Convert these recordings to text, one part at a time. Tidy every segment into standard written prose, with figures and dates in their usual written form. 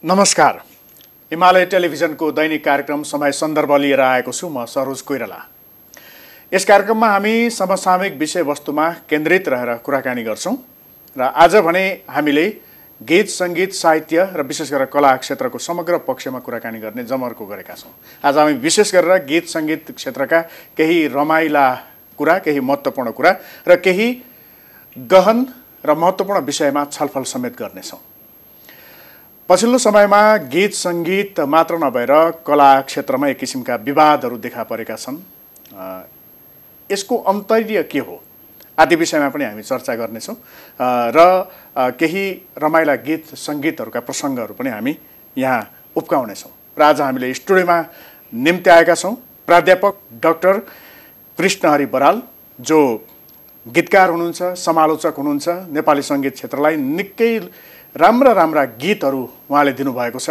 नमस्कार। हिमालय टेलिभिजनको दैनिक कार्यक्रम समय सन्दर्भ लिएर आएको छु म सरोज कोइराला। यस कार्यक्रममा हामी समसामयिक विषयवस्तुमा केन्द्रित रहेर कुराकानी गर्छौं र आज भने हामीले गीत संगीत साहित्य र विशेष गरेर कला क्षेत्रको समग्र पक्षमा कुराकानी गर्ने जमर्को गरेका छौं। आज हामी विशेष गरेर गीत संगीत क्षेत्रका केही रमाइला कुरा, केही महत्त्वपूर्ण कुरा र केही गहन र महत्त्वपूर्ण विषयमा छलफल समेत गर्नेछौं। पछिल्लो समयमा गीत संगीत मात्र नभएर कला क्षेत्रमा एक किसिमका विवादहरू देखा परेका छन्। यसको अन्तर्य के हो आदि विषयमा पनि हामी चर्चा गर्नेछौं र केही रमाइला गीत संगीतहरूका प्रसङ्गहरू पनि हामी यहाँ उप्काउनेछौं। र आज हामीले स्टुडियोमा निम्ति आएका छौं प्राध्यापक डाक्टर कृष्णहरि बराल, जो गीतकार हुनुहुन्छ, समालोचक हुनुहुन्छ। नेपाली संगीत क्षेत्रलाई निकै राम्रा गीतहरू उहाँले दिनुभएको छ।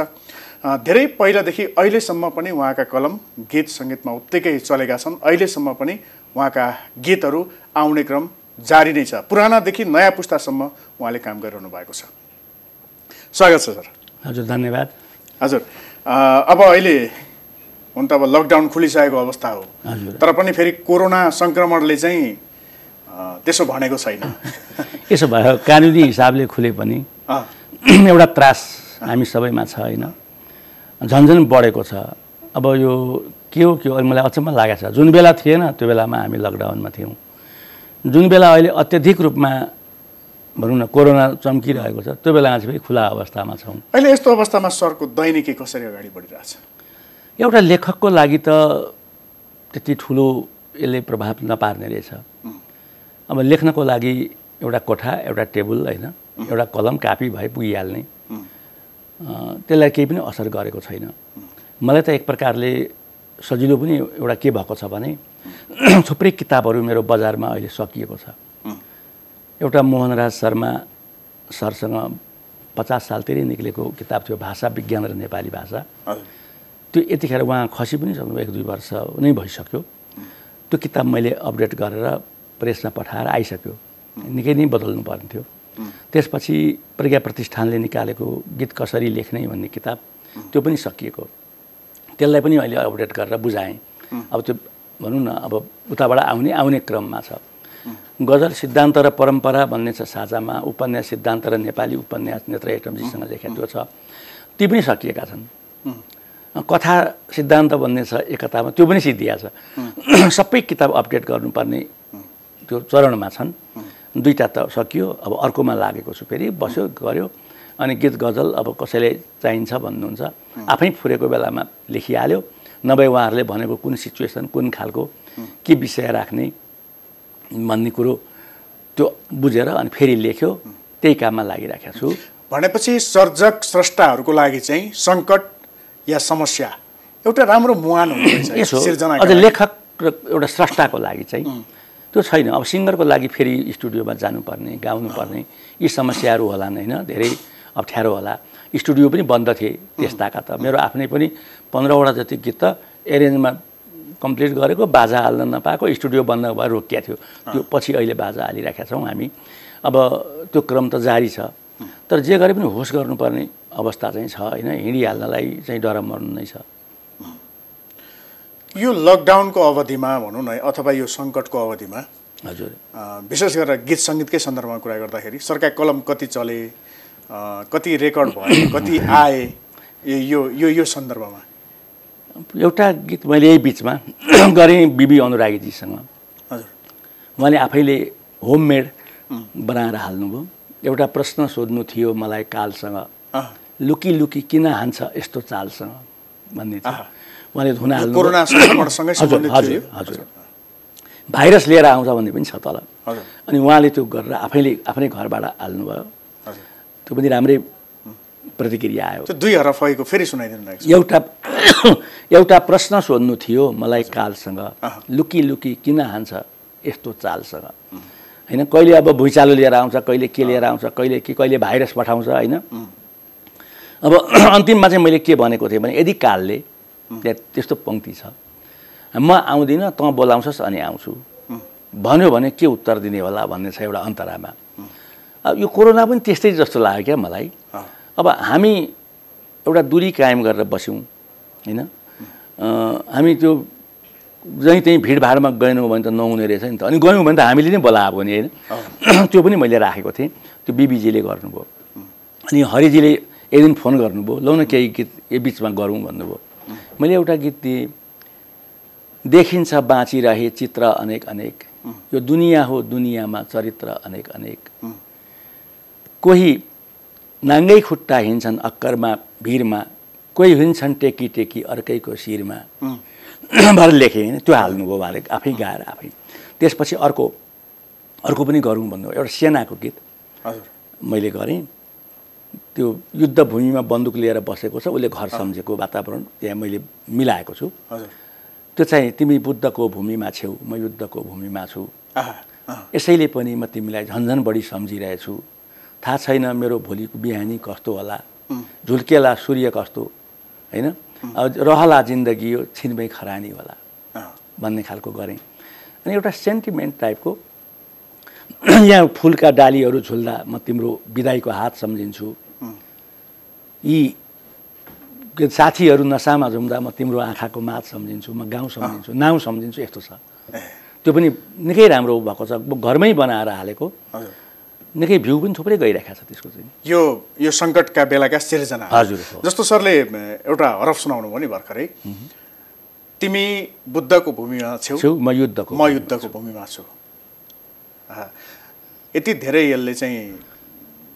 धेरै पहिलादेखि अहिलेसम्म पनि उहाँका कलम गीत संगीतमा उत्तिकै चलेका छन्। अहिलेसम्म पनि उहाँका गीतहरू आउने क्रम जारी नै छ। पुरानादेखि नयाँ पुस्तासम्म उहाँले काम गरिरहनु भएको छ। स्वागत छ सर। हजुर, धन्यवाद। हजुर, अब अहिले हुन त अब लकडाउन खुलिसकेको अवस्था हो, तर पनि फेरि कोरोना संक्रमणले चाहिँ त्यसो भनेको छैन। यसो भयो, कानुनी हिसाबले खुले पनि एउटा त्रास हामी सबैमा छ हैन, झन्झन बढेको छ। अब यो के हो मलाई अचम्म लागेको छ। जुन बेला थिएन त्यो बेलामा हामी लकडाउनमा थियौँ। जुन बेला अहिले अत्यधिक रूपमा भनौँ न कोरोना चम्किरहेको छ, त्यो बेलामा चाहिँ खुला अवस्थामा छौँ। अहिले यस्तो अवस्थामा सरको दैनिकी कसरी अगाडि बढिरहेछ? एउटा लेखकको लागि त त्यति ठुलो यसले प्रभाव नपार्ने रहेछ। अब लेख्नको लागि एउटा कोठा, एउटा टेबल हैन, एउटा कलम कापी भए पुगिहाल्ने, त्यसलाई केही पनि असर गरेको छैन। मलाई त एक प्रकारले सजिलो पनि एउटा के भएको छ भने थुप्रै किताबहरू मेरो बजारमा अहिले सकिएको छ। एउटा मोहनराज शर्मा सरसँग 50 सालतिरै निक्लेको किताब थियो, भाषा विज्ञान र नेपाली भाषा। त्यो यतिखेर उहाँ खसी पनि सक्नु 1-2 वर्ष नै भइसक्यो। त्यो किताब मैले अपडेट गरेर प्रेसमा पठाएर आइसक्यो। निकै नै बदल्नु पर्ने थियो। त्यसपछि प्रज्ञा प्रतिष्ठानले निकालेको गीत कसरी लेख्ने भन्ने किताब, त्यो पनि सकिएको। त्यसलाई पनि अहिले अपडेट गरेर बुझाएँ। अब त्यो भनौँ न अब उताबाट आउने क्रममा छ। गजल सिद्धान्त र परम्परा भन्ने छ साझामा, उपन्यास सिद्धान्त र नेपाली उपन्यास नेत्र एटमजीसँग लेखेको त्यो छ, ती पनि सकिएका छन्। कथा सिद्धान्त भन्ने छ एकतामा, त्यो पनि सिद्धिया छ। सबै किताब अपडेट गर्नुपर्ने त्यो चरणमा छन्। 2टा त सकियो, अब अर्कोमा लागेको छु। फेरि बस्यो गर्यो। अनि गीत गजल अब कसैले चाहिन्छ भन्नुहुन्छ, आफै फुरेको बेलामा लेखिहाल्यो। नभए उहाँहरूले भनेको कुन सिचुएसन, कुन खालको के विषय राख्ने भन्ने कुरो त्यो बुझेर अनि फेरि लेख्यो। त्यही काममा लागिराखेको छु। भनेपछि सर्जक स्रष्टाहरूको लागि चाहिँ सङ्कट या समस्या एउटा राम्रो मुहान हुनुहुन्छ सिर्जना। अझ लेखक र एउटा स्रष्टाको लागि चाहिँ त्यो छैन। अब सिङ्गरको लागि फेरि स्टुडियोमा जानुपर्ने, गाउनुपर्ने यी समस्याहरू होला हैन, धेरै अप्ठ्यारो होला। स्टुडियो पनि बन्द थिए त्यस्ताका त। मेरो आफ्नै पनि 15वटा जति गीत त एरेन्जमा कम्प्लिट गरेको, बाजा हाल्न नपाएको, स्टुडियो बन्द भएर रोकिएको थियो। त्यो पछि अहिले बाजा हालिराखेका छौँ हामी। अब त्यो क्रम त जारी छ। तर जे गरे पनि होस गर्नुपर्ने अवस्था चाहिँ छ हैन। हिँडिहाल्नलाई चाहिँ डर मर्नु नै छ। यो लकडाउनको अवधिमा भनौँ न, अथवा यो सङ्कटको अवधिमा हजुर, विशेष गरेर गीत सङ्गीतकै सन्दर्भमा कुरा गर्दाखेरि सरका कलम कति चले, कति रेकर्ड भए, कति आए, यो सन्दर्भमा एउटा गीत मैले यही बिचमा गरेँ बिबी अनुरागीजीसँग। हजुर, उहाँले आफैले होममेड बनाएर हाल्नुभयो। एउटा प्रश्न सोध्नु थियो मलाई कालसँग, लुकी लुकी किन हान्छ यस्तो चालसँग भन्ने थियो। उहाँले धुन हाल्नु, कोरोना संक्रमणसँगै सम्बन्धित थियो। हजुर, भाइरस लिएर आउँछ भन्ने पनि छ तल। अनि उहाँले त्यो गरेर आफ्नै घरबाट हाल्नुभयो। त्यो पनि राम्रै प्रतिक्रिया आयो। त्यो 2 हरफको फेरि सुनाइदिनु। एउटा प्रश्न सोध्नु थियो मलाई कालसँग, लुकी लुकी किन हान्छ यस्तो चालसँग हैन। कहिले अब भुइँचालो लिएर आउँछ, कहिले के लिएर आउँछ, कहिले भाइरस पठाउँछ हैन। अब अन्तिममा चाहिँ मैले के भनेको थिएँ भने, यदि कालले त्यस्तो पंक्ति छ, म आउँदिनँ तँ बोलाउँछस् अनि आउँछु भन्यो भने के उत्तर दिने होला भन्ने छ एउटा अन्तरामा। अब यो कोरोना पनि त्यस्तै जस्तो लाग्यो क्या मलाई। अब हामी एउटा दूरी कायम गरेर बस्यौँ हैन। हामी त्यो जहीँ त्यहीँ भिडभाडमा गएनौँ भने त नहुने रहेछ नि त। अनि गयौँ भने त हामीले नै बोलाएको नि होइन। त्यो पनि मैले राखेको थिएँ। त्यो बिबीजीले गर्नुभयो। अनि हरिजीले एक दिन फोन गर्नुभयो, लौ न केही गीत यो बिचमा गरौँ भन्नुभयो। मैले एउटा गीत दिएँ, देखिन्छ बाँचिरहे चित्र अनेक अनेक, यो दुनियाँ हो दुनियाँमा चरित्र अनेक अनेक, कोही नाङ्गै खुट्टा हिँड्छन् अक्करमा भिरमा, कोही हिँड्छन् टेकी टेकी अर्कैको शिरमा भएर लेखेँ होइन। त्यो हाल्नुभयो उहाँले आफै गाएर आफै। त्यसपछि अर्को पनि गरौँ भन्नुभयो, एउटा सेनाको गीत मैले गरेँ। त्यो युद्धभूमिमा बन्दुक लिएर बसेको छ, उसले घर सम्झेको वातावरण त्यहाँ मैले मिलाएको छु। त्यो चाहिँ तिमी बुद्धको भूमिमा छेउ म युद्धको भूमिमा छु, यसैले पनि म तिमीलाई झन्झन बढी सम्झिरहेछु, थाहा छैन मेरो भोलिको बिहानी कस्तो होला, झुल्केला सूर्य कस्तो होइन, रहला जिन्दगी यो छिनमै खरानी होला भन्ने खालको गरेँ। अनि एउटा सेन्टिमेन्ट टाइपको, यहाँ फुलका डालीहरू झुल्दा म तिम्रो बिदाईको हात सम्झिन्छु, यी साथीहरू नसामा झुम्दा म तिम्रो आँखाको मात सम्झिन्छु, म गाउँ सम्झिन्छु, नाउँ सम्झिन्छु, यस्तो छ। त्यो पनि निकै राम्रो भएको छ, घरमै बनाएर हालेको। निकै भ्यू पनि थुप्रै गइरहेको छ त्यसको चाहिँ। यो सङ्कटका बेलाका सिर्जना। हजुर। जस्तो सरले एउटा हरफ सुनाउनु भयो नि भर्खरै, तिमी बुद्धको भूमिमा छेउ म युद्धको भूमिमा छु। यति धेरै यसले चाहिँ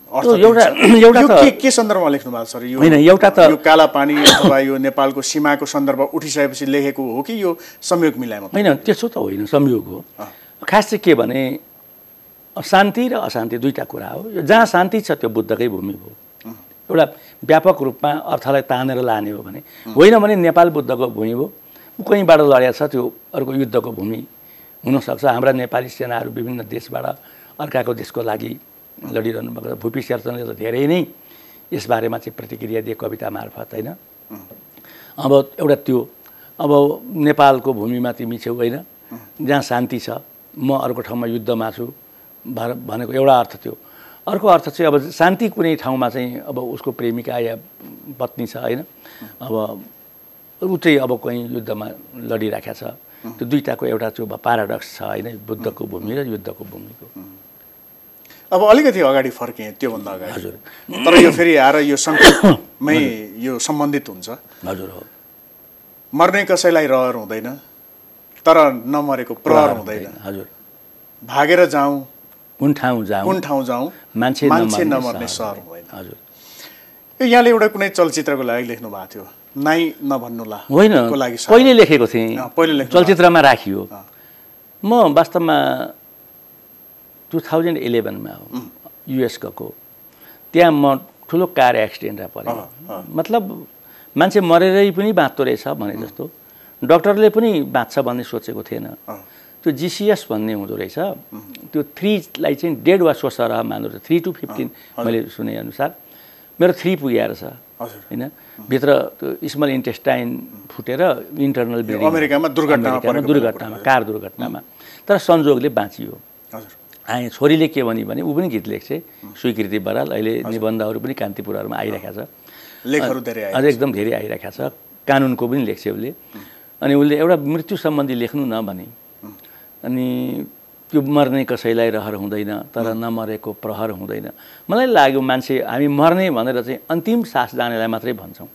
एउटा के सन्दर्भमा लेख्नु भएको सर? यो होइन, एउटा त यो काला पानी अथवा यो नेपालको सीमाको सन्दर्भ उठिसकेपछि लेखेको हो कि यो संयोग मिलाएमा? होइन, त्यसो त होइन, संयोग हो। खास चाहिँ के भने शान्ति र अशान्ति दुईटा कुरा हो। जहाँ शान्ति छ त्यो बुद्धकै भूमि हो। एउटा व्यापक रूपमा अर्थलाई तानेर लाने हो भने, होइन भने नेपाल बुद्धको भूमि हो। कहीँबाट लडेको छ त्यो अर्को युद्धको भूमि हुनसक्छ। हाम्रा नेपाली सेनाहरू विभिन्न देशबाट अर्काको देशको लागि लडिरहनु भएको छ। भुपी शेरचनले त धेरै नै यसबारेमा चाहिँ प्रतिक्रिया दिए कविता मार्फत होइन। अब एउटा त्यो, अब नेपालको भूमिमा तिमी छेउ होइन, जहाँ शान्ति छ, म अर्को ठाउँमा युद्धमा छु भनेको एउटा अर्थ थियो। अर्को अर्थ चाहिँ अब शान्ति कुनै ठाउँमा चाहिँ अब उसको प्रेमिका या पत्नी छ होइन, अब ऊ चाहिँ अब कहीँ युद्धमा लडिरहेको छ। त्यो दुईटाको एउटा चाहिँ प्याराडक्स छ होइन, बुद्धको भूमि र युद्धको भूमिको। अब अलिकति अगाडि फर्केँ त्योभन्दा अगाडि। हजुर। तर यो फेरि आएर यो सङ्कटमै यो सम्बन्धित हुन्छ। हजुर हो। मर्ने कसैलाई रहर हुँदैन, तर नमरेको प्रहर हुँदैन। हजुर। भागेर जाउँ कुन ठाउँ जाउँ मान्छे नमर्ने सहर हुँदैन। हजुर। यो यहाँले एउटा कुनै चलचित्रको लागि लेख्नु भएको थियो, नाइ नभन्नुला होइन, पहिले लेखेको थिएँ, चलचित्रमा राखियो। म वास्तवमा 2011 मा हो युएस गएको। त्यहाँ म ठुलो कार एक्सिडेन्टमा परेँ। मतलब मान्छे मरेरै पनि बाँच्दो रहेछ भने जस्तो, डक्टरले पनि बाँच्छ भन्ने सोचेको थिएन। त्यो जिसिएस भन्ने हुँदो रहेछ, त्यो 3 लाई चाहिँ डेड वा सोसरह मान्दो रहेछ। 3 to 15 मैले सुने अनुसार मेरो 3 पुगेर छ होइन। भित्र त्यो स्मल इन्टेस्टाइन फुटेर इन्टर्नल ब्लिडिङ, अमेरिकामा दुर्घटनामा कार दुर्घटनामा। तर संजोगले बाँचियो। आएँ। छोरीले के भने ऊ पनि गीत लेख्छे, स्वीकृति बराल। अहिले निबन्धहरू पनि कान्तिपुरहरूमा आइरहेको छ, लेखहरू धेरै अझ एकदम धेरै आइरहेको छ। कानुनको पनि लेख्छे उसले। अनि उसले एउटा मृत्यु सम्बन्धी लेख्नु न भने, अनि त्यो मर्ने कसैलाई रहर हुँदैन, तर नमरेको प्रहर हुँदैन। मलाई लाग्यो मान्छे हामी मर्ने भनेर चाहिँ अन्तिम सास जानेलाई मात्रै भन्छौँ।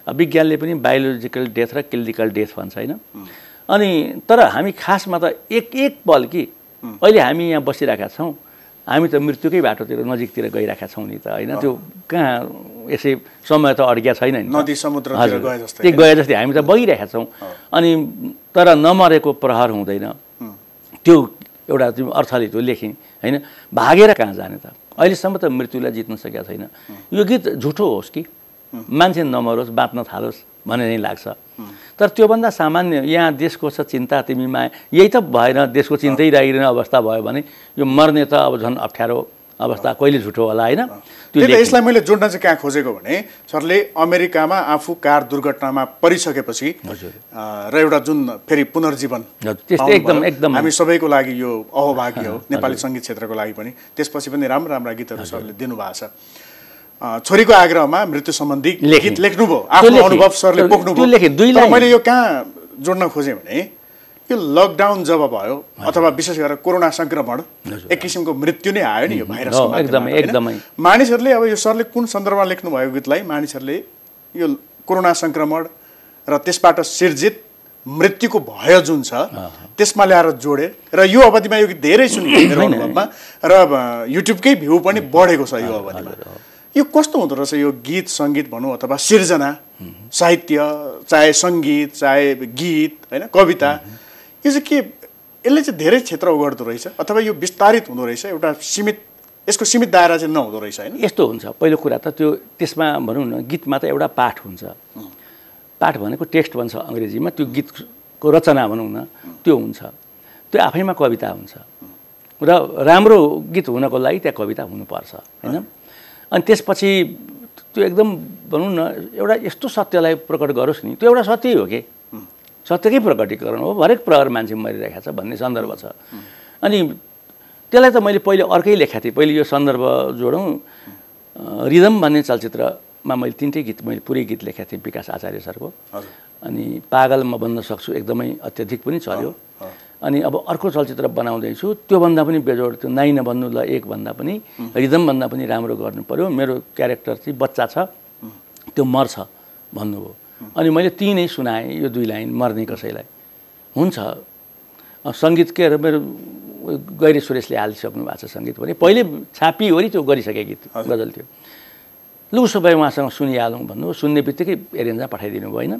विज्ञानले पनि बायोलोजिकल डेथ र क्लिनिकल डेथ भन्छ होइन। अनि तर हामी खासमा त एक पल कि अहिले हामी यहाँ बसिरहेका छौँ, हामी त मृत्युकै बाटोतिर नजिकतिर गइरहेका छौँ नि त होइन। त्यो कहाँ यसै समय त अड्किया छैन नि, नदी समुद्रतिर गए जस्तै हामी त बगिरहेका छौँ। अनि तर नमरेको प्रहर हुँदैन, त्यो एउटा अर्थले त्यो लेखेँ होइन। भागेर कहाँ जाने त, अहिलेसम्म त मृत्युलाई जित्न सकेका छैन। यो गीत झुटो होस् कि मान्छे नमरोस् बाँच्न थालोस् भन्ने नै लाग्छ। तर त्योभन्दा सामान्य यहाँ देशको छ चिन्ता तिमीमा, यही त भएन, देशको चिन्तै रहिरहने अवस्था भयो भने यो मर्ने त अब झन् अप्ठ्यारो अवस्था, कहिले झुटो होला होइन। यसलाई मैले जोड्न चाहिँ कहाँ खोजेको भने सरले अमेरिकामा आफू कार दुर्घटनामा परिसकेपछि र एउटा जुन फेरि पुनर्जीवन त्यस्तै एकदम हामी सबैको लागि यो अहोभाग्य हो, नेपाली सङ्गीत क्षेत्रको लागि पनि। त्यसपछि पनि राम्रा गीतहरू सरले दिनुभएको छ। छोरीको आग्रहमा मृत्यु सम्बन्धी गीत लेख्नुभयो, आफ्नो अनुभव सरले पोख्नुभयो। मैले यो कहाँ जोड्न खोजेँ भने यो लकडाउन जब भयो अथवा विशेष गरेर कोरोना संक्रमण एक किसिमको मृत्यु नै आयो नि यो भाइरसको माध्यमबाट। मानिसहरूले अब यो सरले कुन सन्दर्भमा लेख्नु भएको गीतलाई मानिसहरूले यो कोरोना संक्रमण र त्यसबाट सिर्जित मृत्युको भय जुन छ त्यसमा ल्याएर जोडे र यो अवधिमा यो गीत धेरै सुनियो मेरो अनुभवमा र युट्युबकै भ्यू पनि बढेको छ यो अवधिमा। यो कस्तो हुँदो रहेछ यो गीत सङ्गीत भनौँ अथवा सिर्जना साहित्य, चाहे सङ्गीत चाहे गीत होइन कविता, यो चाहिँ के यसले चाहिँ धेरै क्षेत्र ओगट्दो रहेछ अथवा यो विस्तारित हुँदो रहेछ, एउटा सीमित यसको सीमित दायरा चाहिँ नहुँदो रहेछ होइन? यस्तो हुन्छ, पहिलो कुरा त त्यो त्यसमा भनौँ न गीतमा त एउटा पाठ हुन्छ, पाठ भनेको टेक्स्ट भन्छ अङ्ग्रेजीमा, त्यो गीतको रचना भनौँ न त्यो हुन्छ, त्यो आफैमा कविता हुन्छ र राम्रो गीत हुनको लागि त्यहाँ कविता हुनुपर्छ होइन। अनि त्यसपछि त्यो एकदम भनौँ न एउटा यस्तो सत्यलाई प्रकट गरोस् नि, त्यो एउटा सत्य हो कि सत्यकै प्रकटीकरण हो, हरेक प्रहर मान्छे मरिरहेको छ भन्ने सन्दर्भ छ। अनि त्यसलाई त मैले पहिले अर्कै लेखेको थिएँ, पहिले यो सन्दर्भ जोडौँ, रिदम भन्ने चलचित्रमा मैले 3टै गीत मैले पुरै गीत लेखेको थिएँ विकास आचार्य सरको। अनि पागल म बन्न सक्छु एकदमै अत्यधिक पनि चल्यो। अनि अब अर्को चलचित्र बनाउँदैछु, त्योभन्दा पनि बेजोड, त्यो नाइ नभन्नु ल एक भन्दा पनि रिदम भन्दा पनि राम्रो गर्नु पर्यो, मेरो क्यारेक्टर चाहिँ बच्चा छ त्यो मर्छ भन्नुभयो। अनि मैले ती नै सुनाएँ, यो 2 लाइन मर्ने कसैलाई हुन्छ। सङ्गीत के मेरो गैरी सुरेशले हालिसक्नु भएको छ सङ्गीत पनि, पहिले छापिवरि त्यो गरिसके गीत गजल थियो। लु उसो भए उहाँसँग सुनिहालौँ भन्नु, सुन्ने बित्तिकै एरेन्जमा पठाइदिनु भयो होइन।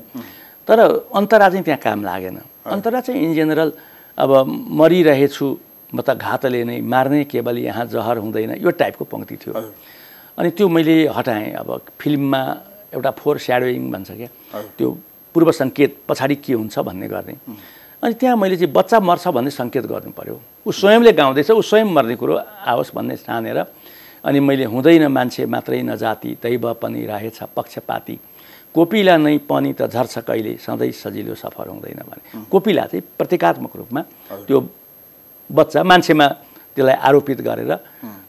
तर अन्तरा चाहिँ त्यहाँ काम लागेन। अन्तरा चाहिँ इन जेनरल अब मरिरहेछु म त घातले नै मार्ने केवल यहाँ जहर हुँदैन, यो टाइपको पङ्क्ति थियो। अनि त्यो मैले हटाएँ। अब फिल्ममा एउटा फोर स्याडोइङ भन्छ क्या, त्यो पूर्व सङ्केत पछाडि के हुन्छ भन्ने गर्ने। अनि त्यहाँ मैले चाहिँ बच्चा मर्छ भन्ने सङ्केत गर्नु पर्यो, ऊ स्वयंले गाउँदैछ, ऊ स्वयं मर्ने कुरो आओस् भन्ने ठानेर अनि मैले हुँदैन मान्छे मात्रै नजाति दैव पनि रहेछ पक्षपाती, कोपिला नै पनि त झर्छ कहिले सधैँ सजिलो सफर हुँदैन भने। कोपिला चाहिँ प्रतीकात्मक रूपमा त्यो बच्चा मान्छेमा त्यसलाई आरोपित गरेर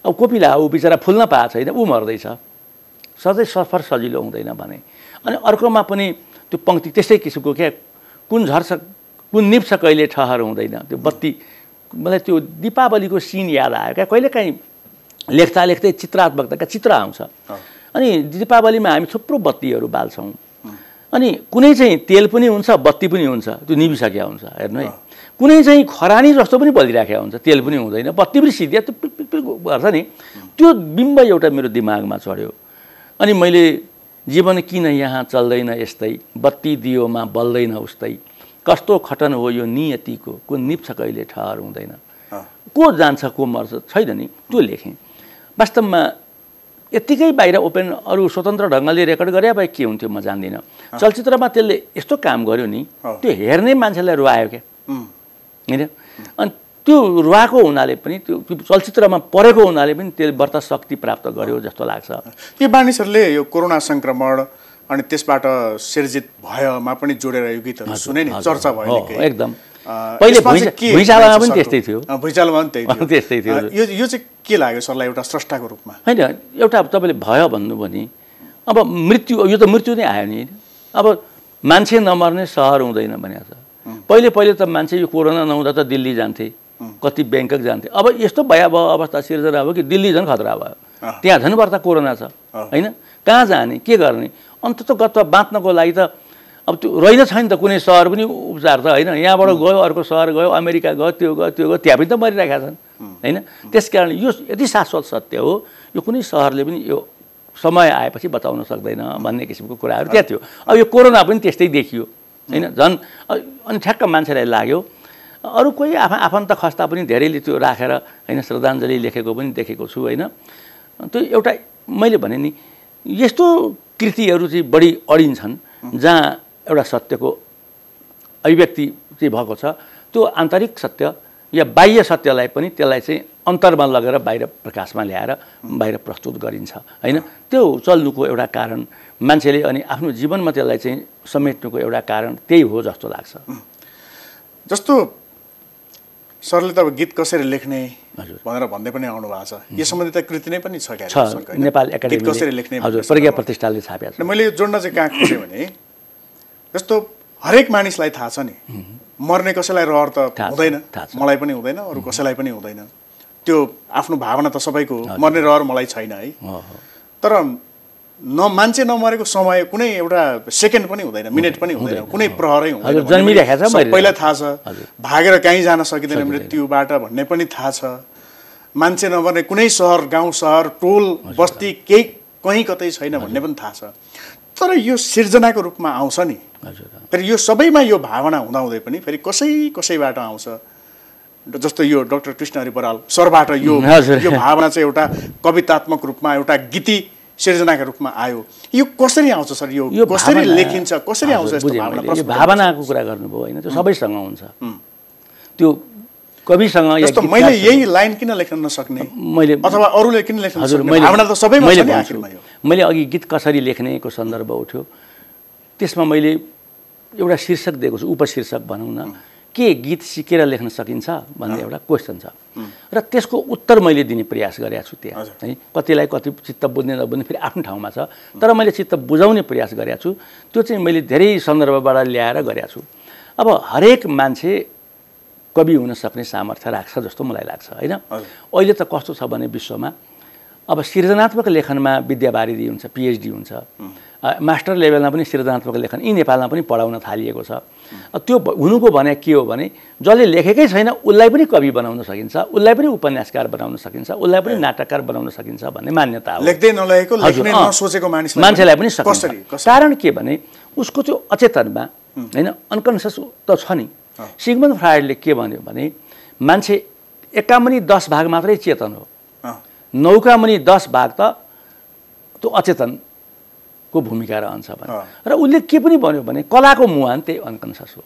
अब कोपिला ऊ बिचरा फुल्न पाएको छैन, ऊ मर्दैछ, सधैँ सफर सजिलो हुँदैन भने। अनि अर्कोमा पनि त्यो पङ्क्ति त्यस्तै किसिमको क्या, कुन झर्छ कुन निप्छ कहिले ठहर हुँदैन, त्यो बत्ती। मलाई त्यो दीपावलीको सिन याद आयो क्या, कहिलेकाहीँ लेख्दा लेख्दै चित्रात्मकताका चित्र आउँछ। अनि दीपावलीमा हामी थुप्रो बत्तीहरू बाल्छौँ, अनि कुनै चाहिँ तेल पनि हुन्छ बत्ती पनि हुन्छ, त्यो निभिसकेको हुन्छ हेर्नु है। कुनै चाहिँ खरानी जस्तो पनि बलिराखेको हुन्छ, तेल पनि हुँदैन बत्ती पनि सिधिया त्यो पिल गर्छ नि, त्यो बिम्ब एउटा मेरो दिमागमा चढ्यो। अनि मैले जीवन किन यहाँ चल्दैन यस्तै, बत्ती दियोमा बल्दैन उस्तै, कस्तो खटन हो यो नियतिको, को निप्छ कहिले ठहर हुँदैन, को जान्छ को मर्छ छैन नि, त्यो लेखेँ। वास्तवमा यत्तिकै बाहिर ओपन अरू स्वतन्त्र ढङ्गले रेकर्ड गरे भए के हुन्थ्यो म जान्दिनँ। चलचित्रमा त्यसले यस्तो काम गर्यो नि, त्यो हेर्ने मान्छेलाई रुवायो क्या होइन। अनि त्यो रुवाएको हुनाले पनि त्यो चलचित्रमा परेको हुनाले पनि त्यसले व्रत शक्ति प्राप्त गर्यो जस्तो लाग्छ। यो मानिसहरूले यो कोरोना सङ्क्रमण अनि त्यसबाट सिर्जित भयमा पनि जोडेर यो गीतहरू सुने नि, चर्चा भयो एकदम। पहिले भुइँचालोमा पनि त्यस्तै थियो, भुइँचालोमा पनि त्यस्तै थियो। यो चाहिँ के लाग्यो सरलाई एउटा स्रष्टाको रूपमा? होइन, एउटा तपाईँले भय भन्नुभयो नि, अब मृत्यु, यो त मृत्यु नै आयो नि। अब मान्छे नमर्ने सहर हुँदैन भनेको छ। पहिले पहिले त मान्छे यो कोरोना नहुँदा त दिल्ली जान्थे, कति ब्याङ्कक जान्थे। अब यस्तो भयावह अवस्था सिर्जना भयो कि दिल्ली झन् खतरा भयो, त्यहाँ झन् बढ्ता कोरोना छ होइन। कहाँ जाने के गर्ने, अन्ततः बाँच्नको लागि त अब त्यो रहेन छैन त कुनै सहर पनि उपचार त होइन। यहाँबाट गयो अर्को सहर गयो, अमेरिका गयो, त्यो गयो त्यो गयो, त्यहाँ पनि त मरिरहेका छन् होइन। त्यस कारण यो यति शाश्वत सत्य हो, यो कुनै सहरले पनि यो समय आएपछि बचाउन सक्दैन भन्ने किसिमको कुराहरू त्यहाँ थियो। अब यो कोरोना पनि त्यस्तै देखियो होइन झन्। अनि ठ्याक्क मान्छेलाई लाग्यो, अरू कोही आफन्त खस्ता पनि धेरैले त्यो राखेर होइन श्रद्धाञ्जली लेखेको पनि देखेको छु होइन। त्यो एउटा मैले भने नि यस्तो कृतिहरू चाहिँ बढी अडिन्छन् जहाँ एउटा सत्यको अभिव्यक्ति चाहिँ भएको छ, त्यो आन्तरिक सत्य या बाह्य सत्यलाई पनि त्यसलाई चाहिँ अन्तरमा लगेर बाहिर प्रकाशमा ल्याएर बाहिर प्रस्तुत गरिन्छ होइन। त्यो चल्नुको एउटा कारण मान्छेले अनि आफ्नो जीवनमा त्यसलाई चाहिँ समेट्नुको एउटा कारण त्यही हो जस्तो लाग्छ। जस्तो सरले त अब गीत कसरी लेख्ने भनेर भन्दै पनि आउनु भएको छ। यो सम्बन्धित कृति नै पनि छ क्या नेपाल एकाडेमी कसरी लेख्ने हजुर प्रज्ञा प्रतिष्ठानले छापेको छ। मैले जोड्न चाहिँ कहाँ खोजेँ भने जस्तो हरेक मानिसलाई थाहा छ नि मर्ने कसैलाई रहर त हुँदैन, मलाई पनि हुँदैन, अरू कसैलाई पनि हुँदैन। त्यो आफ्नो भावना त सबैको हो, मर्ने रहर मलाई छैन है। तर मान्छे नमरेको समय कुनै एउटा सेकेन्ड पनि हुँदैन, मिनेट पनि हुँदैन, कुनै प्रहरै हुँदैन। सबैलाई थाहा छ, भागेर कहीँ जान सकिँदैन मृत्युबाट भन्ने पनि थाहा छ। मान्छे नमर्ने कुनै सहर, गाउँ सहर, टोल बस्ती केही कहीँ कतै छैन भन्ने पनि थाहा छ। तर यो सिर्जनाको रूपमा आउँछ नि, फेरि यो सबैमा यो भावना हुँदाहुँदै पनि फेरि कसैबाट आउँछ। जस्तो यो डाक्टर कृष्णहरि बराल सरबाट यो भावना चाहिँ एउटा कवितात्मक रूपमा एउटा गीति सिर्जनाका रूपमा आयो। यो कसरी आउँछ सर? यो कसरी लेखिन्छ, कसरी आउँछ यस्तो भावना? यो भावनाको कुरा गर्नुभयो होइन, त्यो सबैसँग हुन्छ। त्यो कविसँग जस्तो मैले यही लाइन किन लेख्न नसक्ने मैले अथवा अरूले किन लेख्न नसक्ने भावना त सबैमा छ नि आखिरमा। मैले अघि गीत कसरी लेख्नेको सन्दर्भ उठ्यो, त्यसमा मैले एउटा शीर्षक दिएको छु, उपशीर्षक भनौँ न, के गीत सिकेर लेख्न सकिन्छ भन्ने एउटा क्वेसन छ र त्यसको उत्तर मैले दिने प्रयास गरेको छु त्यहाँ है। कतिलाई कति चित्त बुझ्ने नबुझ्ने फेरि आफ्नो ठाउँमा छ, तर मैले चित्त बुझाउने प्रयास गरेको छु। त्यो चाहिँ मैले धेरै सन्दर्भबाट ल्याएर गरेको छु। अब हरेक मान्छे कवि हुन सक्ने सामर्थ्य राख्छ जस्तो मलाई लाग्छ होइन। अहिले त कस्तो छ भने विश्वमा अब सृजनात्मक लेखनमा विद्यावारिधि हुन्छ, पिएचडी हुन्छ, मास्टर लेभलमा पनि सृजनात्मक लेखन यी नेपालमा पनि पढाउन थालिएको छ। त्यो हुनुको भने के हो भने जसले लेखेकै छैन उसलाई पनि कवि बनाउन सकिन्छ, उसलाई पनि उपन्यासकार बनाउन सकिन्छ, उसलाई पनि नाटककार बनाउन सकिन्छ भन्ने मान्यता हो। लेख्दै नलेखेको लेख्ने नसोचेको मान्छेलाई पनि सकिन्छ। कारण के भने उसको त्यो अचेतनमा होइन अनकन्सियस त छ नि। सिगमन्ड फ्रायडले के भन्यो भने मान्छे एकामुनि 10 भाग मात्रै चेतन हो, 9 का मुनि 10 भाग त त्यो अचेतनको भूमिका रहन्छ भने। र उसले के पनि भन्यो भने कलाको मुहान त्यही अनकन्सियस हो।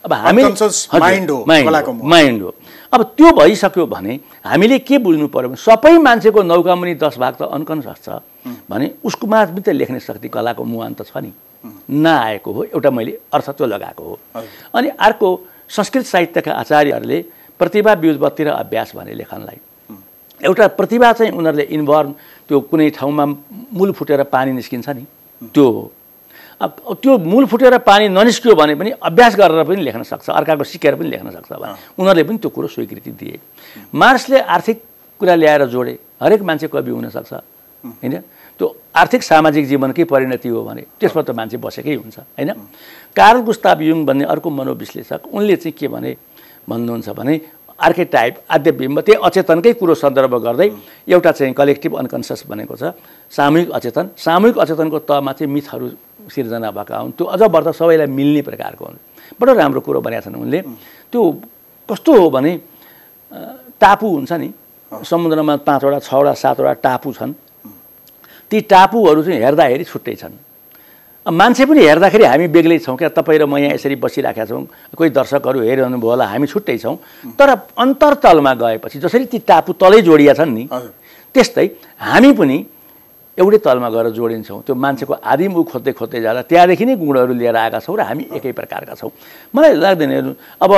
अब हामी माइन्ड हो। अब त्यो भइसक्यो भने हामीले के बुझ्नु पर्यो भने सबै मान्छेको 9 का मुनि 10 भाग त अनकन्सियस छ भने उसकोमा पनि त लेख्ने शक्ति कलाको मुहान त छ नि, नआएको हो। एउटा मैले अर्थ त्यो लगाएको हो। अनि अर्को संस्कृत साहित्यका आचार्यहरूले प्रतिभा व्युत्पत्ति र अभ्यास भने लेखनलाई एउटा प्रतिभा चाहिँ उनीहरूले इन्भर्न त्यो कुनै ठाउँमा मूल फुटेर पानी निस्किन्छ नि त्यो हो। अब त्यो मूल फुटेर पानी ननिस्कियो भने पनि अभ्यास गरेर पनि लेख्न सक्छ, अर्काको सिकेर पनि लेख्न सक्छ भने उनीहरूले पनि त्यो कुरो स्वीकृति दिए। मार्क्सले आर्थिक कुरा ल्याएर जोडे, हरेक मान्छे कवि हुनसक्छ होइन। त्यो आर्थिक सामाजिक जीवनकै परिणति हो भने त्यसमा त मान्छे बसेकै हुन्छ होइन। कार्ल गुस्ताव युङ भन्ने अर्को मनोविश्लेषक उनले चाहिँ के भन्नुहुन्छ भने आर्केटाइप आद्यबिम्ब त्यही अचेतनकै कुरो सन्दर्भ गर्दै एउटा चाहिँ कलेक्टिभ अनकन्सियस भनेको छ सामूहिक अचेतन। सामूहिक अचेतनको तहमा चाहिँ मिथहरू सिर्जना भएका हुन्, त्यो अझ बढ्दा सबैलाई मिल्ने प्रकारको हुन्। बडो राम्रो कुरो भनेका छन् उनले। त्यो कस्तो हो भने टापु हुन्छ नि, समुद्रमा 5 वटा 6 वटा 7 वटा टापु छन्। ती टापुहरू चाहिँ हेर्दाखेरि छुट्टै छन्। मान्छे पनि हेर्दाखेरि हामी बेग्लै छौँ क्या। तपाईँ र म यहाँ यसरी बसिराखेका छौँ, कोही दर्शकहरू हेरिरहनु भयो होला, हामी छुट्टै छौँ। तर अन्तरतलमा गएपछि जसरी ती टापु तलै जोडिया छन् नि त्यस्तै हामी पनि एउटै तलमा गएर जोडिन्छौँ। त्यो मान्छेको आदिम ऊ खोज्दै खोज्दै जाँदा त्यहाँदेखि नै गुणहरू लिएर आएका छौँ र हामी एकै प्रकारका छौँ। मलाई लाग्दैन अब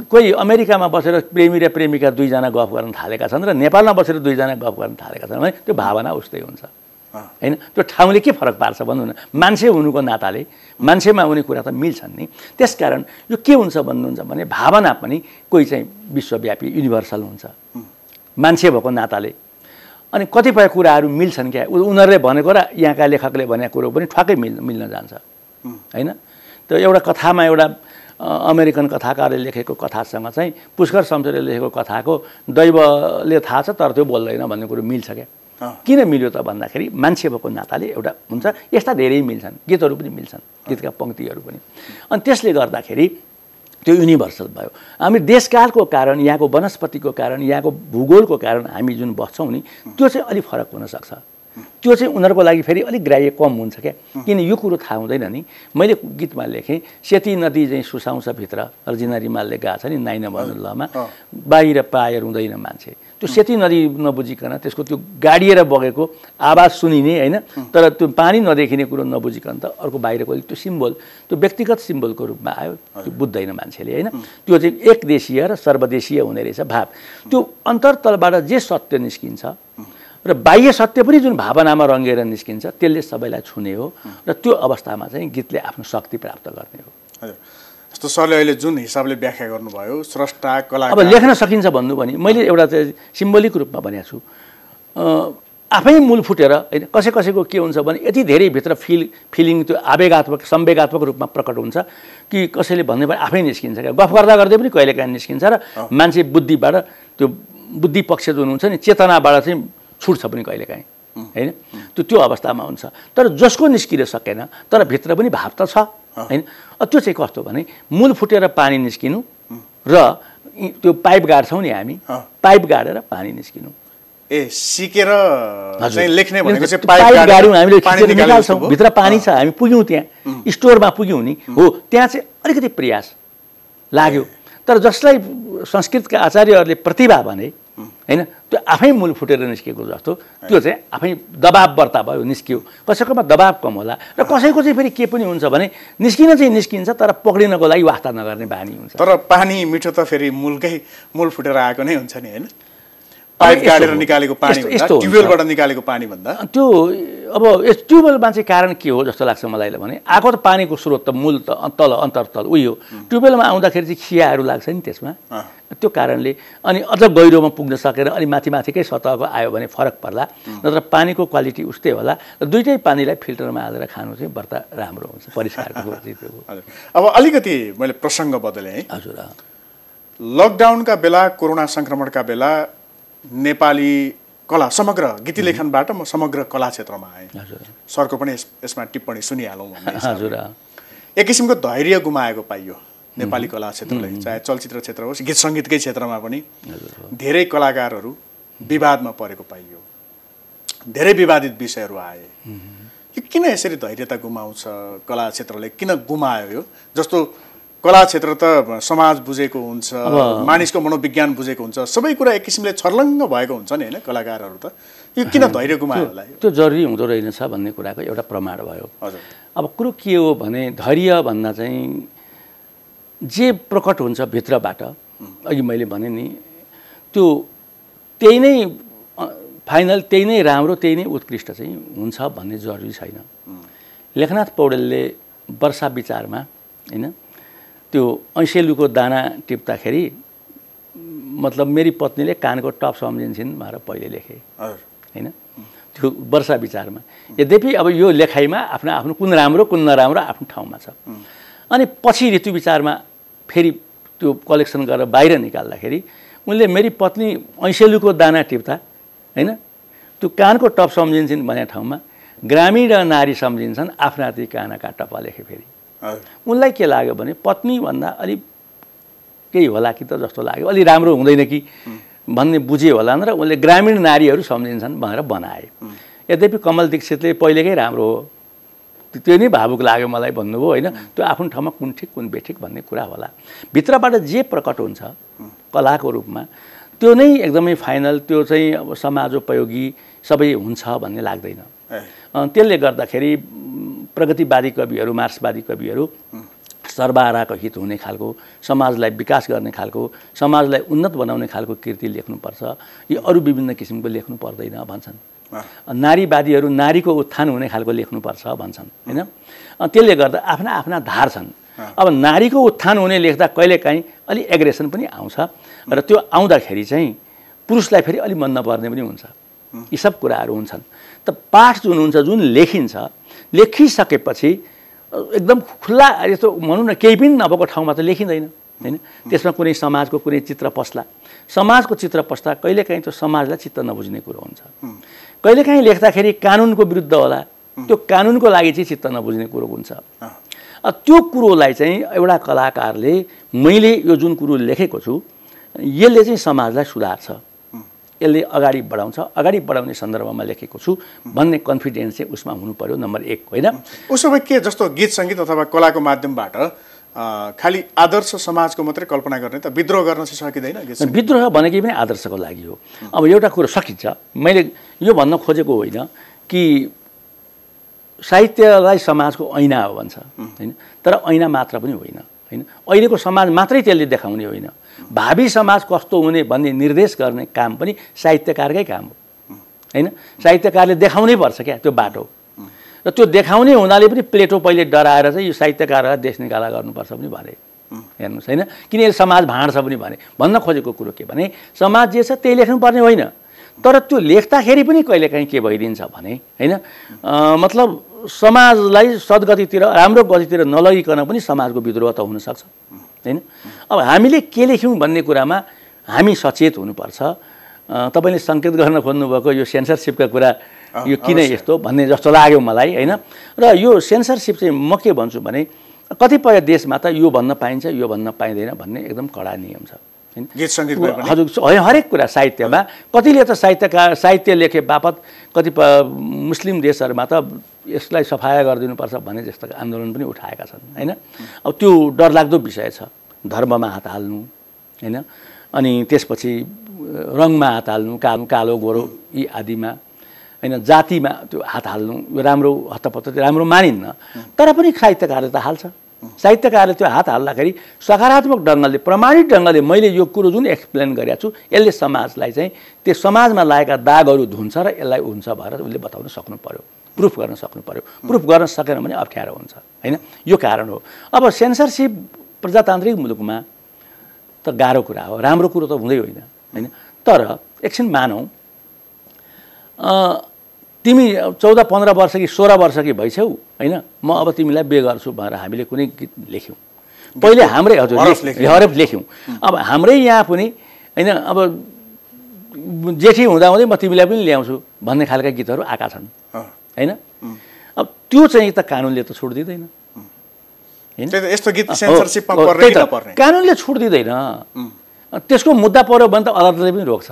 कोही अमेरिकामा बसेर प्रेमी र प्रेमिका 2 जना गफ गर्न थालेका छन् र नेपालमा बसेर 2 जना गफ गर्न थालेका छन् भने त्यो भावना उस्तै हुन्छ होइन। त्यो ठाउँले के फरक पार्छ भन्नु न, मान्छे हुनुको नाताले मान्छेमा हुने कुरा त मिल्छन् नि। त्यसकारण यो के हुन्छ भन्नुहुन्छ भने भावना पनि कोही चाहिँ विश्वव्यापी युनिभर्सल हुन्छ मान्छे भएको नाताले। अनि कतिपय कुराहरू मिल्छन् क्या, उनीहरूले भनेको र यहाँका लेखकले भनेको कुरो पनि ठ्याक्कै मिल्न जान्छ होइन। त्यो एउटा कथामा एउटा अमेरिकन कथाकारले लेखेको कथासँग चाहिँ पुष्कर शमशेरले लेखेको कथाको दैवले थाहा छ तर त्यो बोल्दैन भन्ने कुरो मिल्छ क्या। किन मिल्यो त भन्दाखेरि मान्छे भएको नाताले एउटा हुन्छ। यस्ता धेरै मिल्छन्, गीतहरू पनि मिल्छन्, गीतका पङ्क्तिहरू पनि। अनि त्यसले गर्दाखेरि त्यो युनिभर्सल भयो। हामी देशकालको कारण, यहाँको वनस्पतिको कारण, यहाँको भूगोलको कारण हामी जुन बस्छौँ नि त्यो चाहिँ अलिक फरक हुनसक्छ। त्यो चाहिँ उनीहरूको लागि फेरि अलिक ग्राह्य कम हुन्छ क्या। किन यो कुरो थाहा हुँदैन नि। मैले गीतमा लेखेँ सेती नदी चाहिँ सुसाउँछ भित्र, अर्जिना रिमालले गाएको छ नि नाइन भन्नु लमा, बाहिर पाएर हुँदैन मान्छे। त्यो सेती नदी नबुझिकन त्यसको त्यो गाडिएर बगेको आवाज सुनिने होइन, तर त्यो पानी नदेखिने कुरो नबुझिकन त अर्को बाहिरको त्यो सिम्बल, त्यो व्यक्तिगत सिम्बलको रूपमा आयो, त्यो बुझ्दैन मान्छेले होइन। त्यो चाहिँ एकदेशीय र सर्वदेशीय हुने रहेछ भाव। त्यो अन्तरतलबाट जे सत्य निस्किन्छ र बाह्य सत्य पनि जुन भावनामा रङ्गेर निस्किन्छ त्यसले सबैलाई छुने हो, र त्यो अवस्थामा चाहिँ गीतले आफ्नो शक्ति प्राप्त गर्ने हो। जस्तो सरले अहिले जुन हिसाबले व्याख्या गर्नुभयो स्रष्टा कलाकार, अब लेख्न सकिन्छ भन्नु भने मैले एउटा चाहिँ सिम्बोलिक रूपमा भनेको छु, आफै मूल फुटेर होइन। कसैको के हुन्छ भने यति धेरै भित्र फिलिङ त्यो आवेगात्मक संवेगात्मक रूपमा प्रकट हुन्छ कि कसैले भन्ने भने आफै निस्किन्छ क्या, गफ गर्दा गर्दै पनि कहिलेकाहीँ निस्किन्छ र मान्छे बुद्धिबाट त्यो बुद्धि पक्ष जुन हुन्छ नि चेतनाबाट चाहिँ छुट्छ पनि कहिलेकाहीँ होइन। त्यो अवस्थामा हुन्छ, तर जसको निस्किन सकेन तर भित्र पनि भाव त छ होइन। त्यो चाहिँ कस्तो भने मूल फुटेर पानी निस्किनु र त्यो पाइप गाड्छौँ नि हामी, पाइप गाडेर पानी निस्किनु। सिकेर चाहिँ लेख्ने भनेको चाहिँ पाइप गाड्यौँ हामीले, खिचेर निकाल्छौँ, भित्र पानी छ, हामी पुग्यौँ त्यहाँ, स्टोरमा पुग्यौँ नि हो, त्यहाँ चाहिँ अलिकति प्रयास लाग्यो। तर जसलाई संस्कृतका आचार्यहरूले प्रतिभा भने होइन, त्यो आफै मूल फुटेर निस्केको जस्तो त्यो चाहिँ आफै दबाववर्ता भयो, निस्कियो। कसैकोमा दबाव कम होला र कसैको चाहिँ फेरि के पनि हुन्छ भने निस्किन चाहिँ निस्किन्छ तर पक्रिनको लागि वास्ता नगर्ने बानी हुन्छ। तर पानी मिठो त फेरि मूल फुटेर आएको नै हुन्छ नि होइन, पाइप गाडेर निकालेको पानी भन्दा ट्युबवेलबाट निकालेको पानी भन्दा। त्यो अब यस ट्युबवेलमा चाहिँ कारण के हो जस्तो लाग्छ मलाई भने, आएको त पानीको स्रोत त मूल त अन्तरतल उही हो, ट्युबवेलमा आउँदाखेरि चाहिँ खियाहरू लाग्छ नि त्यसमा, त्यो कारणले अनि अझ गहिरोमा पुग्न सकेर अनि माथिकै सतहको आयो भने फरक पर्ला, नत्र पानीको क्वालिटी उस्तै होला। र दुइटै पानीलाई फिल्टरमा हालेर खानु चाहिँ बढ्ता राम्रो हुन्छ, परिष्कारको हो। अब अलिकति मैले प्रसङ्ग बदलेँ है हजुर। लकडाउनका बेला, कोरोना सङ्क्रमणका बेला नेपाली कला समग्र गीति लेखनबाट म समग्र कला क्षेत्रमा आएँ। सरको पनि यसमा टिप्पणी सुनिहालौँ भन्ने। हजुर। एक किसिमको धैर्य गुमाएको पाइयो नेपाली कला क्षेत्रले, चाहे चलचित्र क्षेत्र होस्, गीत सङ्गीतकै क्षेत्रमा पनि धेरै कलाकारहरू विवादमा परेको पाइयो, धेरै विवादित विषयहरू आए। यो किन यसरी धैर्यता गुमाउँछ कला क्षेत्रले, किन गुमायो यो? जस्तो कला क्षेत्र त समाज बुझेको हुन्छ, मानिसको मनोविज्ञान बुझेको हुन्छ, सबै कुरा एक किसिमले छर्लङ्ग भएको हुन्छ नि होइन कलाकारहरू त, यो किन धैर्य गुमायो होला? त्यो जरुरी हुँदो रहेनछ भन्ने कुराको एउटा प्रमाण भयो। हजुर। अब कुरो के हो भने धैर्य भन्दा चाहिँ जे प्रकट हुन्छ भित्रबाट, अघि मैले भने नि त्यो त्यही नै फाइनल, त्यही नै राम्रो, त्यही नै उत्कृष्ट चाहिँ हुन्छ भन्ने जरुरी छैन। लेखनाथ पौडेलले वर्षा विचारमा होइन त्यो ऐसेलुको दाना टिप्दाखेरि मतलब मेरी पत्नीले कानको टप सम्झिन्छन् भनेर पहिले लेखे होइन, त्यो वर्षा विचारमा। यद्यपि अब यो लेखाइमा आफ्नो कुन राम्रो कुन नराम्रो आफ्नो ठाउँमा छ। अनि पछि ऋतु विचारमा फेरि त्यो कलेक्सन गरेर बाहिर निकाल्दाखेरि उनले मेरी पत्नी ऐसेलुको दाना टिप्दा होइन त्यो कानको टप सम्झिन्छन् भन्ने ठाउँमा ग्रामीण नारी सम्झिन्छन् आफ्ना ती कानका टप लेखे। फेरि उनलाई के लाग्यो भने पत्नीभन्दा अलिक केही होला कि त जस्तो लाग्यो, अलि राम्रो हुँदैन कि भन्ने बुझे होला र उनले ग्रामीण नारीहरू सम्झिन्छन् भनेर बनाए। यद्यपि कमल दीक्षितले पहिलेकै राम्रो हो, त्यो नै भावुक लाग्यो मलाई भन्नुभयो होइन। त्यो आफ्नो ठाउँमा कुन ठिक कुन बेठिक भन्ने कुरा होला। भित्रबाट जे प्रकट हुन्छ कलाको रूपमा त्यो नै एकदमै फाइनल, त्यो चाहिँ अब समाजोपयोगी सबै हुन्छ भन्ने लाग्दैन। त्यसले गर्दाखेरि प्रगतिवादी कविहरू, मार्क्सवादी कविहरू सर्वहाराको हित हुने खालको, समाजलाई विकास गर्ने खालको, समाजलाई उन्नत बनाउने खालको कृति लेख्नुपर्छ, यी अरू विभिन्न किसिमको लेख्नु पर्दैन भन्छन्। नारीवादीहरू नारीको उत्थान हुने खालको लेख्नुपर्छ भन्छन् होइन। त्यसले गर्दा आफ्ना आफ्ना धार छन्। अब नारीको उत्थान हुने लेख्दा कहिलेकाहीँ अलि एग्रेसन पनि आउँछ र त्यो आउँदाखेरि चाहिँ पुरुषलाई फेरि अलि मन नपर्ने पनि हुन्छ। यी सब कुराहरू हुन्छन्। त पाठ जुन हुन्छ, जुन लेखिन्छ, लेखिसकेपछि एकदम खुल्ला यस्तो भनौँ न केही पनि नभएको ठाउँमा त लेखिँदैन होइन। त्यसमा कुनै समाजको कुनै चित्र पस्ला, समाजको चित्र पस्दा कहिलेकाहीँ त्यो समाजलाई चित्त नबुझ्ने कुरो हुन्छ। कहिलेकाहीँ लेख्दाखेरि कानुनको विरुद्ध होला, त्यो कानुनको लागि चाहिँ चित्त नबुझ्ने कुरो हुन्छ। त्यो कुरोलाई चाहिँ एउटा कलाकारले मैले यो जुन कुरो लेखेको छु यसले चाहिँ समाजलाई सुधार्छ, यसले अगाडि बढाउँछ, अगाडि बढाउने सन्दर्भमा लेखेको छु भन्ने कन्फिडेन्स चाहिँ उसमा हुनु पर्यो नम्बर 1 होइन। उसो भए के जस्तो गीत सङ्गीत अथवा कलाको माध्यमबाट खालि आदर्श समाजको मात्रै कल्पना गर्ने त विद्रोह गर्न चाहिँ सकिँदैन? विद्रोह भनेकै पनि आदर्शको लागि हो। अब एउटा कुरो सकिन्छ, मैले यो भन्न खोजेको होइन कि साहित्यलाई समाजको ऐना हो भन्छ होइन, तर ऐना मात्र पनि होइन होइन, अहिलेको समाज मात्रै त्यसले देखाउने होइन, भावी समाज कस्तो हुने भन्ने निर्देश गर्ने काम पनि साहित्यकारकै काम हो होइन। साहित्यकारले देखाउनै पर्छ क्या त्यो बाटो, र त्यो देखाउने हुनाले पनि प्लेटो पहिले डराएर चाहिँ यो साहित्यकारहरूलाई देश निकाला गर्नुपर्छ पनि भने हेर्नुहोस् होइन, किन यसले समाज भाँड्छ पनि भने। भन्न खोजेको कुरो के भने समाज जे छ त्यही लेख्नुपर्ने होइन, तर त्यो लेख्दाखेरि पनि कहिलेकाहीँ के भइदिन्छ भने होइन, मतलब समाजलाई सद्गतितिर राम्रो गतितिर नलगिकन पनि समाजको विद्रोह त हुनसक्छ होइन। अब हामीले के लेख्यौँ भन्ने कुरामा हामी सचेत हुनुपर्छ। तपाईँले सङ्केत गर्न खोज्नुभएको यो सेन्सरसिपका कुरा यो किन यस्तो भन्ने जस्तो लाग्यो मलाई होइन। र यो सेन्सरसिप चाहिँ म के भन्छु भने कतिपय देशमा त यो भन्न पाइन्छ यो भन्न पाइँदैन भन्ने एकदम कडा नियम छ होइन। हजुर हरेक कुरा साहित्यमा कतिले त साहित्य लेखे बापत कतिपय मुस्लिम देशहरूमा त यसलाई सफाया गरिदिनुपर्छ भन्ने जस्तो आन्दोलन पनि उठाएका छन् होइन। अब त्यो डरलाग्दो विषय छ, धर्ममा हात हाल्नु होइन, अनि त्यसपछि रङमा हात हाल्नु, कालो गोरो यी आदिमा होइन, जातिमा त्यो हात हाल्नु यो राम्रो हतपत राम्रो मानिन्न, तर पनि साहित्यकारले त हाल्छ। साहित्यकारले त्यो हात हाल्दाखेरि सकारात्मक ढङ्गले प्रमाणित ढङ्गले मैले यो कुरो जुन एक्सप्लेन गरेको छु यसले समाजलाई चाहिँ त्यो समाजमा लागेका दागहरू धुन्छ र यसलाई हुन्छ भनेर उसले बताउन सक्नु पर्यो, प्रुफ गर्न सक्नु पर्यो। प्रुफ गर्न सकेन भने अप्ठ्यारो हुन्छ होइन, यो कारण हो। अब सेन्सरसिप प्रजातान्त्रिक मुलुकमा त गाह्रो कुरा हो, राम्रो कुरो त हुँदै होइन होइन। तर एकछिन मानौँ तिमी 14-15 वर्ष कि 16 वर्ष कि भइछौ होइन, म अब तिमीलाई बिहे गर्छु भनेर हामीले कुनै गीत लेख्यौँ, पहिले हाम्रै हरफ लेख्यौँ। अब हाम्रै यहाँ पनि होइन, अब जेठी हुँदाहुँदै म तिमीलाई पनि ल्याउँछु भन्ने खालका गीतहरू आएका छन् होइन। अब त्यो चाहिँ त कानुनले त छुट दिँदैन होइन, यस्तो गीत सेन्सरसिपमा पर्ने कि नपर्ने कानुनले छुट दिँदैन। त्यसको मुद्दा पर्यो भने त अदालतले पनि रोक्छ,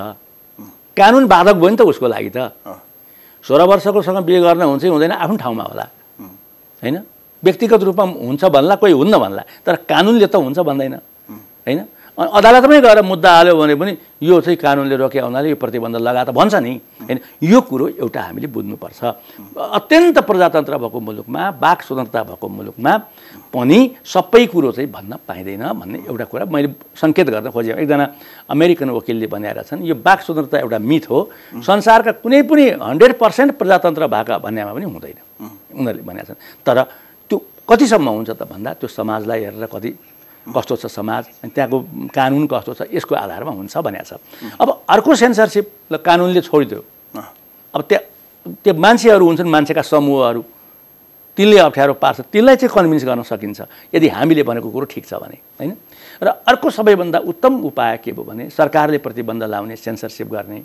कानुन बाधक भयो नि त उसको लागि त। 16 वर्षकोसँग बिहे गर्न हुन्छ कि हुँदैन आफ्नो ठाउँमा होला होइन, व्यक्तिगत रूपमा हुन्छ भन्ला कोही हुन्न भन्ला, तर कानुनले त हुन्छ भन्दैन होइन। अदालतमै गएर मुद्दा हाल्यो भने पनि यो चाहिँ कानुनले रोके हुनाले यो प्रतिबन्ध लगा त भन्छ नि होइन। यो कुरो एउटा हामीले बुझ्नुपर्छ। अत्यन्त प्रजातन्त्र भएको मुलुकमा, वाक स्वतन्त्रता भएको मुलुकमा पनि सबै कुरो चाहिँ भन्न पाइँदैन भन्ने एउटा कुरा मैले सङ्केत गर्न खोजेँ। एकजना अमेरिकन वकिलले भनेका छन् यो वाक स्वतन्त्रता एउटा मिथ हो, संसारका कुनै पनि 100% प्रजातन्त्र भएका भन्नेमा पनि हुँदैन उनीहरूले भनेका छन्। तर त्यो कतिसम्म हुन्छ त भन्दा त्यो समाजलाई हेरेर कति कस्तो छ समाज अनि त्यहाँको कानुन कस्तो छ यसको आधारमा हुन्छ भनेको छ। अब अर्को सेन्सरसिप कानुनले छोडिदियो, अब त्यो मान्छेहरू हुन्छन्, मान्छेका समूहहरू, तिनले अप्ठ्यारो पार्छ, तिनलाई चाहिँ कन्भिन्स गर्न सकिन्छ यदि हामीले भनेको कुरो ठिक छ भने होइन। र अर्को सबैभन्दा उत्तम उपाय के हो भने सरकारले प्रतिबन्ध लाउने, सेन्सरसिप गर्ने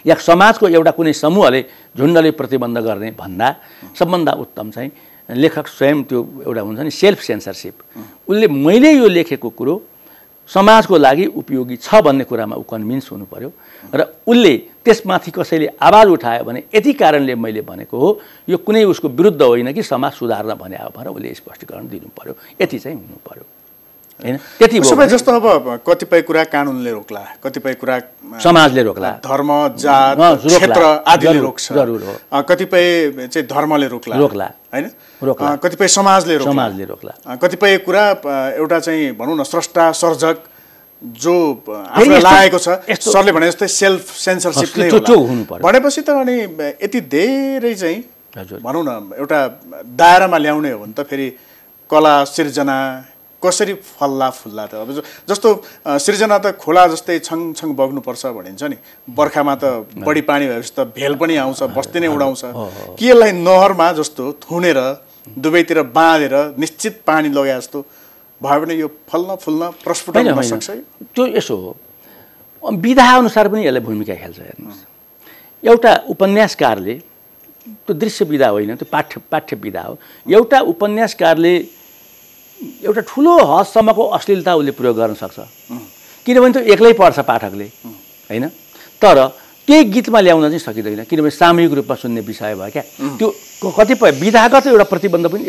या समाजको एउटा कुनै समूहले झुन्डले प्रतिबन्ध गर्ने भन्दा सबभन्दा उत्तम चाहिँ लेखक स्वयं त्यो एउटा हुन्छ नि सेल्फ सेन्सरसिप, उसले मैले यो लेखेको कुरो समाजको लागि उपयोगी छ भन्ने कुरामा ऊ कन्भिन्स हुनु पर्यो र उसले त्यसमाथि कसैले आवाज उठायो भने यति कारणले मैले भनेको हो, यो कुनै उसको विरुद्ध होइन कि समाज सुधार्न भने हो भनेर उसले स्पष्टीकरण दिनु पर्यो, यति चाहिँ हुनु पर्यो हैन। त्यति सबै जस्तो अब कतिपय कुरा कानुनले रोक्ला, कतिपय कुरा समाजले रोक्ला, धर्म जात क्षेत्र आदिले रोक्छ, कतिपय चाहिँ धर्मले रोक्ला हैन, कतिपय समाजले रोक्ला, कतिपय कुरा एउटा चाहिँ भनौँ न स्रष्टा सर्जक जो आफूलाई लागेको छ सरले भने जस्तै सेल्फ सेन्सरसिप नै होला भनेपछि त अनि यति धेरै चाहिँ भनौँ न एउटा दायरामा ल्याउने हो भने त फेरि कला सिर्जना कसरी फल्ला फुल्ला त। अब जस्तो सिर्जना त खोला जस्तै छङछङ बग्नुपर्छ भनिन्छ नि, बर्खामा त बढी पानी भएपछि त भेल पनि आउँछ, बस्ती नै उडाउँछ, कि यसलाई नहरमा जस्तो थुनेर दुवैतिर बाँधेर निश्चित पानी लगे जस्तो भयो भने यो फल्न फुल्न प्रस्फुटन हुन सक्छ। त्यो यसो हो, विधा अनुसार पनि यसले भूमिका खेल्छ। हेर्नुहोस्, एउटा उपन्यासकारले त्यो दृश्य विधा होइन, त्यो पाठ्य विधा हो। एउटा उपन्यासकारले एउटा ठुलो हदसम्मको अश्लीलता उसले प्रयोग गर्न सक्छ, किनभने त्यो एक्लै पढ्छ पाठकले होइन। तर त्यही गीतमा ल्याउन चाहिँ सकिँदैन, किनभने सामूहिक रूपमा सुन्ने विषय भयो क्या। त्यो कतिपय विधागत एउटा प्रतिबन्ध पनि,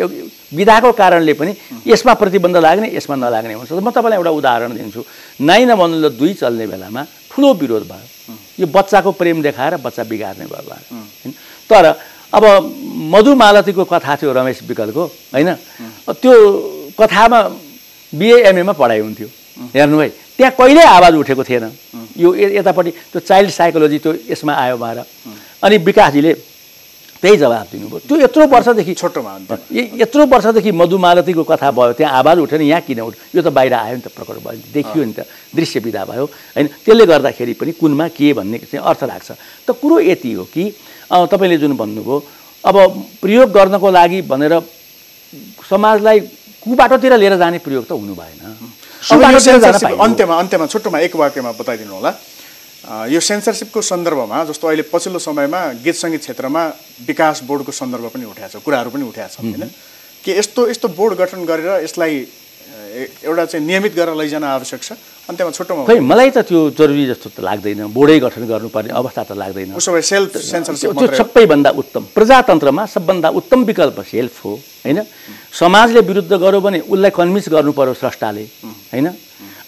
विधाको कारणले पनि यसमा प्रतिबन्ध लाग्ने यसमा नलाग्ने हुन्छ। म तपाईँलाई एउटा उदाहरण दिन्छु। नाइ नभन्नुले दुई चल्ने बेलामा ठुलो विरोध भयो, यो बच्चाको प्रेम देखाएर बच्चा बिगार्ने भयो होइन। तर अब मधुमालतीको कथा थियो रमेश विकलको होइन, त्यो कथामा बिए एमएमा पढाइ हुन्थ्यो, हेर्नु है त्यहाँ कहिल्यै आवाज उठेको थिएन। यो यतापट्टि त्यो चाइल्ड साइकोलोजी त्यो यसमा आयो भएर अनि विकासजीले त्यही जवाब दिनुभयो। त्यो यत्रो वर्षदेखि छोटोमा यत्रो वर्षदेखि मधुमालतीको कथा भयो, त्यहाँ आवाज उठेन, यहाँ किन उठ्यो? यो त बाहिर आयो नि त, प्रकट भयो, देखियो नि त, दृश्य विधा भयो होइन। त्यसले गर्दाखेरि पनि कुनमा के भन्ने चाहिँ अर्थ लाग्छ। त कुरो यति हो कि तपाईँले जुन भन्नुभयो अब प्रयोग गर्नको लागि भनेर समाजलाई कुबाटोतिर लिएर जाने प्रयोग त हुनु भएन। अन्त्यमा छोटोमा एक वाक्यमा बताइदिनु होला, यो सेन्सरसिपको सन्दर्भमा जस्तो अहिले पछिल्लो समयमा गीत सङ्गीत क्षेत्रमा विकास बोर्डको सन्दर्भ पनि उठाएको छ, कुराहरू पनि उठाएको छ होइन, कि यस्तो बोर्ड गठन गरेर यसलाई एउटा चाहिँ नियमित गरेर लैजान आवश्यक छ? अन्त्यमा छोटोमा खै मलाई त त्यो जरुरी जस्तो त लाग्दैन, बोर्डै गठन गर्नुपर्ने अवस्था त लाग्दैन। उसो भए सेल्फ सेन्सरसिप त्यो सबैभन्दा उत्तम, प्रजातन्त्रमा सबभन्दा उत्तम विकल्प सेल्फ हो होइन। समाजले विरुद्ध गर्यो भने उसलाई कन्भिन्स गर्नु पर्यो स्रष्टाले होइन।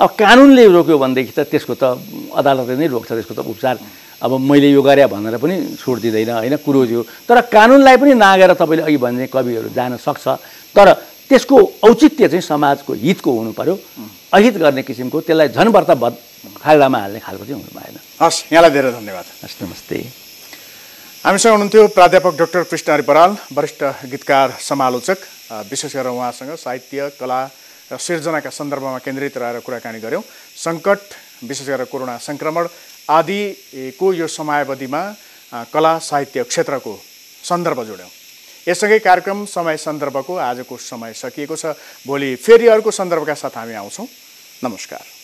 अब कानुनले रोक्यो भनेदेखि त त्यसको त अदालतले नै रोक्छ, त्यसको त उपचार अब मैले यो गरेँ भनेर पनि छुट दिँदैन होइन, कुरो यो। तर कानुनलाई पनि नागेर तपाईँले अघि भन्ने कविहरू जान सक्छ, तर त्यसको औचित्य चाहिँ समाजको हितको हुनु पर्यो। अहित गर्ने किसिमको त्यसलाई झनभर्ता खाल्डामा हाल्ने खालको चाहिँ हुनु भएन। हस्, यहाँलाई धेरै धन्यवाद। हस्, नमस्ते। हामीसँग हुनुहुन्थ्यो प्राध्यापक डाक्टर कृष्णहरि बराल, वरिष्ठ गीतकार समालोचक। विशेष गरेर उहाँसँग साहित्य, कला र सिर्जनाका सन्दर्भमा केन्द्रित रहेर कुराकानी गऱ्यौँ। सङ्कट, विशेष गरेर कोरोना सङ्क्रमण आदिको यो समयावधिमा कला साहित्य क्षेत्रको सन्दर्भ जोड्यौँ। यससँगै कार्यक्रम समय सन्दर्भको आजको समय सकिएको छ। भोलि फेरि अर्को सन्दर्भका साथ हामी आउँछौँ। नमस्कार।